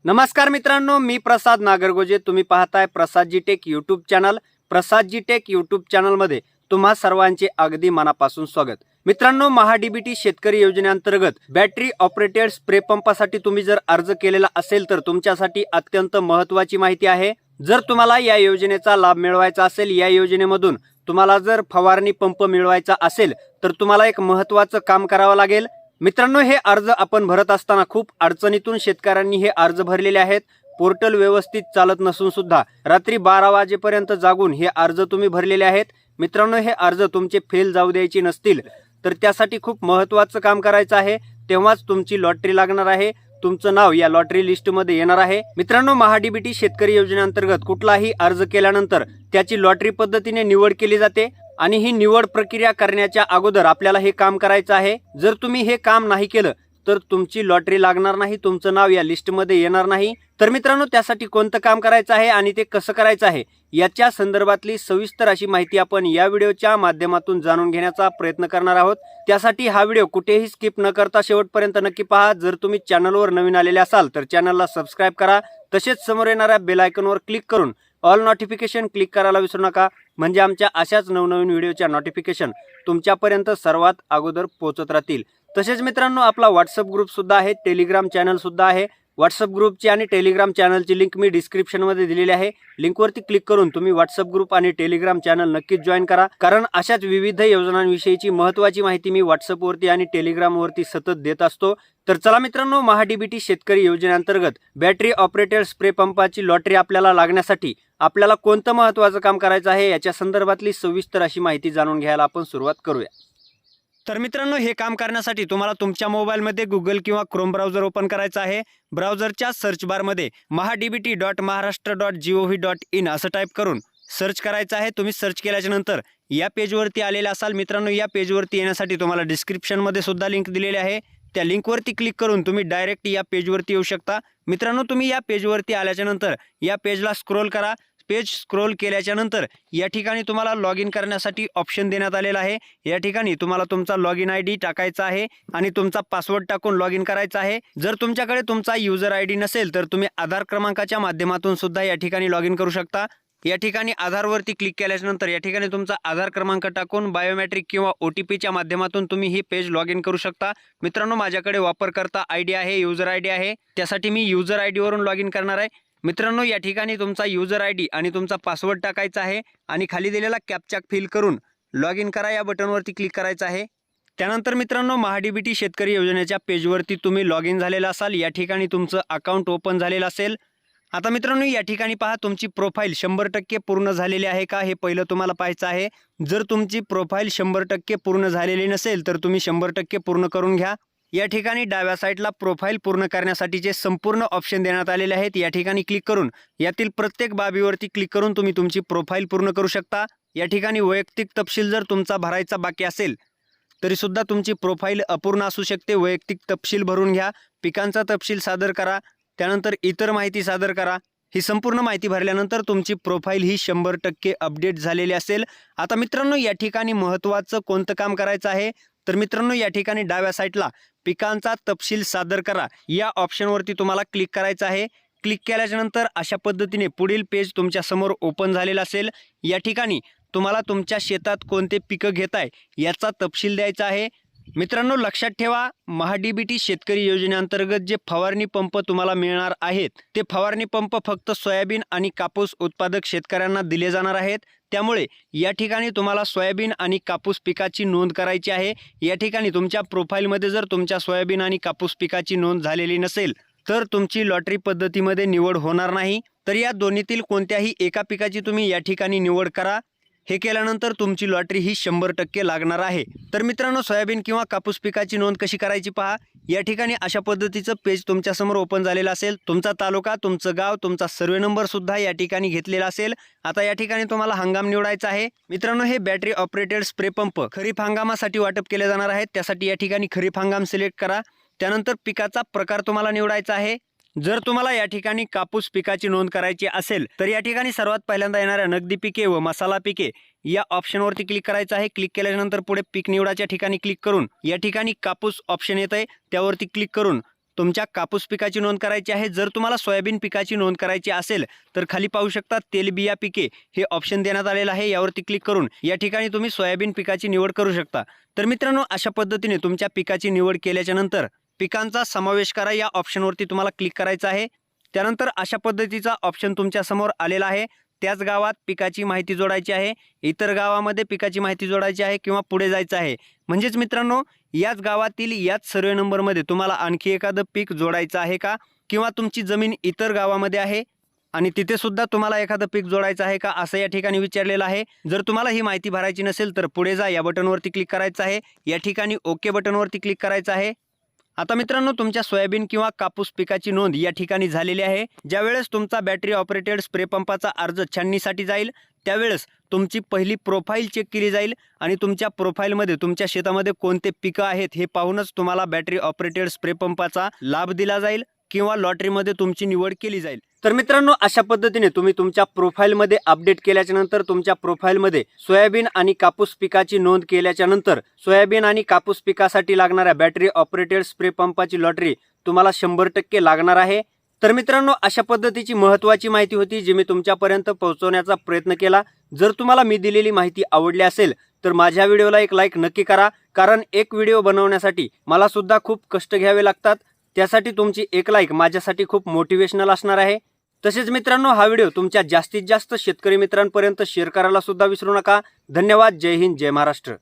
नमस्कार मित्रांनो, मी प्रसाद नागरगोजे. तुम्ही पाहताय प्रसादजी take YouTube channel. प्रसादजी take YouTube चॅनलमध्ये तुम्हा सर्वांचे अगदी मनापासून स्वागत. मित्रांनो, महाडीबीटी शेतकरी योजनेअंतर्गत बॅटरी ऑपरेटेड स्प्रे पंपासाठी तुम्ही जर अर्ज केलेला असेल तर तुमच्यासाठी अत्यंत महत्त्वाची माहिती आहे. जर तुम्हाला या योजनेचा लाभ मिळवायचा असेल, या योजनेमधून तुम्हाला जर फवारणी पंप मिळवायचा असेल तर तुम्हाला एक महत्त्वाचं काम करावं लागेल. मित्रांनो, हे अर्ज आपण भरत असताना खूप अडचणीतून शेतकऱ्यांनी हे अर्ज भरलेले आहेत. पोर्टल व्यवस्थित चालत नसून सुद्धा रात्री 12 वाजेपर्यंत जागून हे अर्ज तुम्ही भरलेले आहेत. मित्रांनो, हे अर्ज तुमचे फेल जाऊ द्यायचे नसतील तर त्यासाठी खूप महत्त्वाचं काम करायचं आहे. तेव्हाच तुमची लॉटरी लागणार आहे, तुमचं नाव या लॉटरी लिस्टमध्ये येणार आहे. मित्रांनो, महाडीबीटी शेतकरी योजनेअंतर्गत कुठलाही अर्ज केल्यानंतर त्याची लॉटरी पद्धतीने निवड केली जाते आणि ही निवड प्रक्रिया करण्याच्या अगोदर आपल्याला हे काम करायचं आहे. जर तुम्ही हे काम नाही केलं तर तुमची लॉटरी लागणार नाही, तुमचं नाव या लिस्टमध्ये येणार नाही. तर मित्रांनो, त्यासाठी कोणतं काम करायचं आहे आणि ते कसं करायचं आहे याच्या संदर्भातली सविस्तर अशी माहिती आपण या व्हिडिओच्या माध्यमातून जाणून घेण्याचा प्रयत्न करणार आहोत. त्यासाठी हा व्हिडिओ कुठेही स्किप न करता शेवटपर्यंत नक्की पहा. जर तुम्ही चॅनलवर नवीन आलेले असाल तर चॅनलला सबस्क्राईब करा. तसेच समोर येणाऱ्या बेल आयकॉनवर क्लिक करून ऑल नोटिफिकेशन क्लिक करायला विसरू नका, म्हणजे आमच्या अशाच नवनवीन व्हिडिओच्या नोटिफिकेशन तुमच्यापर्यंत सर्वात अगोदर पोहोचत राहतील. तसेच मित्रांनो, आपला व्हॉट्सअप ग्रुप सुद्धा आहे, टेलिग्राम चॅनल सुद्धा आहे. व्हॉट्सअप ग्रुपची आणि टेलिग्राम चॅनलची लिंक मी डिस्क्रिप्शनमध्ये दिलेली आहे. लिंकवरती क्लिक करून तुम्ही व्हॉट्सअप ग्रुप आणि टेलिग्राम चॅनल नक्कीच जॉईन करा, कारण अशाच विविध योजनांविषयीची महत्त्वाची माहिती मी व्हॉट्सअपवरती आणि टेलिग्रामवरती सतत देत असतो. तर चला मित्रांनो, महाडीबीटी शेतकरी योजनेअंतर्गत बॅटरी ऑपरेटेड स्प्रे पंपाची लॉटरी आपल्याला लागण्यासाठी आपल्याला कोणतं महत्त्वाचं काम करायचं आहे याच्या संदर्भातली सविस्तर अशी माहिती जाणून घ्यायला आपण सुरुवात करूया. तर मित्रांनो, हे काम करण्यासाठी तुम्हाला तुमच्या मोबाईलमध्ये गुगल किंवा क्रोम ब्राउझर ओपन करायचं आहे. ब्राउझरच्या सर्च बारमध्ये mahadbt.maharashtra.gov.in असं टाईप करून सर्च करायचं आहे. तुम्ही सर्च केल्याच्या नंतर या पेजवरती आलेले असाल. मित्रांनो, या पेजवरती येण्यासाठी तुम्हाला डिस्क्रिप्शनमध्ये सुद्धा लिंक दिलेली आहे. त्या लिंकवरती क्लिक करून तुम्ही डायरेक्ट या पेजवरती येऊ शकता. मित्रांनो, तुम्ही या पेजवरती आल्याच्या नंतर या पेजला स्क्रोल करा. पेज स्क्रोल केल्याच्या नंतर या ठिकाणी तुम्हाला लॉग इन करण्यासाठी ऑप्शन देण्यात आलेला आहे. या ठिकाणी तुम्हाला तुमचा लॉग इन ID टाकायचा आहे आणि तुमचा पासवर्ड टाकून लॉग इन करायचा आहे. जर तुमच्याकडे तुमचा युजर ID नसेल तर तुम्ही आधार क्रमांकाच्या माध्यमातून सुद्धा या ठिकाणी लॉग इन करू शकता. या ठिकाणी आधारवरती क्लिक केल्याच्या नंतर या ठिकाणी तुमचा आधार क्रमांक टाकून बायोमेट्रिक किंवा OTPच्या माध्यमातून तुम्ही ही पेज लॉग इन करू शकता. मित्रांनो, माझ्याकडे वापरकर्ता ID आहे, युजर ID आहे, त्यासाठी मी युजर ID वरून लॉग इन करणार आहे. मित्रांनो, या ठिकाणी तुमचा युजर ID आणि तुमचा पासवर्ड टाकायचा आहे आणि खाली दिलेला कॅप्चा फिल करून लॉग इन करा या बटनवरती क्लिक करायचं आहे. त्यानंतर मित्रांनो, महाडीबीटी शेतकरी योजनेच्या पेजवरती तुम्ही लॉग इन झालेला असाल. या ठिकाणी तुमचं अकाउंट ओपन झालेलं असेल. आता मित्रांनो, या ठिकाणी पहा, तुमची प्रोफाईल 100% पूर्ण झालेली आहे का हे पहिलं तुम्हाला पाहायचं आहे. जर तुमची प्रोफाईल 100% पूर्ण झालेली नसेल तर तुम्ही 100% पूर्ण करून घ्या. या ठिकाणी डाव्या साईडला प्रोफाईल पूर्ण करण्यासाठीचे संपूर्ण ऑप्शन देण्यात आलेले आहेत. या ठिकाणी क्लिक करून यातील प्रत्येक बाबीवरती क्लिक करून तुम्ही तुमची प्रोफाईल पूर्ण करू शकता. या ठिकाणी वैयक्तिक तपशील जर तुमचा भरायचा बाकी असेल तरी सुद्धा तुमची प्रोफाईल अपूर्ण असू शकते. वैयक्तिक तपशील भरून घ्या. पिकांचा तपशील सादर करा, त्यानंतर इतर माहिती सादर करा. ही संपूर्ण माहिती भरल्यानंतर तुमची प्रोफाईल ही 100% अपडेट झालेली असेल. आता मित्रांनो, या ठिकाणी महत्त्वाचं कोणतं काम करायचं आहे तर मित्रांनो, या ठिकाणी डाव्या साईडला पिकांचा तपशील सादर करा या ऑप्शनवरती तुम्हाला क्लिक करायचं आहे. क्लिक केल्याच्या नंतर अशा पद्धतीने पुढील पेज तुमच्या समोर ओपन झालेलं असेल. या ठिकाणी तुम्हाला तुमच्या शेतात कोणते पिकं घेताय याचा तपशील द्यायचा आहे. मित्रांनो, लक्षात ठेवा, महाडीबीटी शेतकरी योजनेअंतर्गत जे फवारणी पंप तुम्हाला मिळणार आहेत ते फवारणी पंप फक्त सोयाबीन आणि कापूस उत्पादक शेतकऱ्यांना दिले जाणार आहेत. त्यामुळे या ठिकाणी तुम्हाला सोयाबीन आणि कापूस पिकाची नोंद करायची आहे. या ठिकाणी तुमच्या प्रोफाईलमध्ये जर तुमच्या सोयाबीन आणि कापूस पिकाची नोंद झालेली नसेल तर तुमची लॉटरी पद्धतीमध्ये निवड होणार नाही. तर या दोन्हीतील कोणत्याही एका पिकाची तुम्ही या ठिकाणी निवड करा. हे केल्यानंतर तुमची लॉटरी ही 100% लागणार आहे. तर मित्रांनो, सोयाबीन किंवा कापूस पिकाची नोंद कशी करायची पहा. या ठिकाणी अशा पद्धतीचं पेज तुमच्यासमोर ओपन झालेलं असेल. तुमचा तालुका, तुमचं गाव, तुमचा सर्वे नंबर सुद्धा या ठिकाणी घेतलेला असेल. आता या ठिकाणी तुम्हाला हंगाम निवडायचा आहे. मित्रांनो, हे बॅटरी ऑपरेटेड स्प्रे पंप खरीप हंगामासाठी वाटप केले जाणार आहेत. त्यासाठी या ठिकाणी खरीप हंगाम सिलेक्ट करा. त्यानंतर पिकाचा प्रकार तुम्हाला निवडायचा आहे. जर तुम्हाला या ठिकाणी कापूस पिकाची नोंद करायची असेल तर या ठिकाणी सर्वात पहिल्यांदा येणाऱ्या नगदी पिके व मसाला पिके या ऑप्शनवरती क्लिक करायचं आहे. क्लिक केल्यानंतर पुढे पीक निवडाच्या ठिकाणी क्लिक करून या ठिकाणी कापूस ऑप्शन येत आहे त्यावरती क्लिक करून तुमच्या कापूस पिकाची नोंद करायची आहे. जर तुम्हाला सोयाबीन पिकाची नोंद करायची असेल तर खाली पाहू शकता तेलबिया पिके हे ऑप्शन देण्यात आलेलं आहे. यावरती क्लिक करून या ठिकाणी तुम्ही सोयाबीन पिकाची निवड करू शकता. तर मित्रांनो, अशा पद्धतीने तुमच्या पिकाची निवड केल्याच्या नंतर पिकांचा समावेश करा या ऑप्शनवरती तुम्हाला क्लिक करायचं आहे. त्यानंतर अशा पद्धतीचा ऑप्शन तुमच्या समोर आलेला आहे. त्याच गावात पिकाची माहिती जोडायची आहे, इतर गावामध्ये पिकाची माहिती जोडायची आहे किंवा पुढे जायचं आहे. म्हणजेच मित्रांनो, याच गावातील याच सर्वे नंबरमध्ये तुम्हाला आणखी एखादं पीक जोडायचं आहे का, किंवा तुमची जमीन इतर गावामध्ये आहे आणि तिथे सुद्धा तुम्हाला एखादं पीक जोडायचं आहे का, असं या ठिकाणी विचारलेलं आहे. जर तुम्हाला ही माहिती भरायची नसेल तर पुढे जा या बटनवरती क्लिक करायचं आहे. या ठिकाणी ओके बटनवरती क्लिक करायचं आहे. आता मित्रांनो, तुमच्या सोयाबीन किंवा कापूस पिकाची नोंद या ठिकाणी झालेली आहे. ज्यावेळेस तुमचा बॅटरी ऑपरेटेड स्प्रे पंपाचा अर्ज छाननीसाठी जाईल त्यावेळेस तुमची पहिली प्रोफाईल चेक केली जाईल आणि तुमच्या प्रोफाईलमध्ये तुमच्या शेतामध्ये कोणते पिकं आहेत हे पाहूनच तुम्हाला बॅटरी ऑपरेटेड स्प्रे पंपाचा लाभ दिला जाईल किंवा लॉटरीमध्ये तुमची निवड केली जाईल. तर मित्रांनो, अशा पद्धतीने तुम्ही तुमच्या प्रोफाईलमध्ये अपडेट केल्याच्या नंतर तुमच्या प्रोफाईलमध्ये सोयाबीन आणि कापूस पिकाची नोंद केल्याच्या नंतर सोयाबीन आणि कापूस पिकासाठी लागणाऱ्या बॅटरी ऑपरेटेड स्प्रे पंपाची लॉटरी तुम्हाला 100% लागणार आहे. तर मित्रांनो, अशा पद्धतीची महत्त्वाची माहिती होती जी मी तुमच्यापर्यंत पोहोचवण्याचा प्रयत्न केला. जर तुम्हाला मी दिलेली माहिती आवडली असेल तर माझ्या व्हिडिओला एक लाईक नक्की करा, कारण एक व्हिडिओ बनवण्यासाठी मला सुद्धा खूप कष्ट घ्यावे लागतात. त्यासाठी तुमची एक लाईक माझ्यासाठी खूप मोटिवेशनल असणार आहे. तसेच मित्रांनो, हा व्हिडिओ तुमच्या जास्तीत जास्त शेतकरी मित्रांपर्यंत शेअर करायला सुद्धा विसरू नका. धन्यवाद. जय हिंद, जय महाराष्ट्र.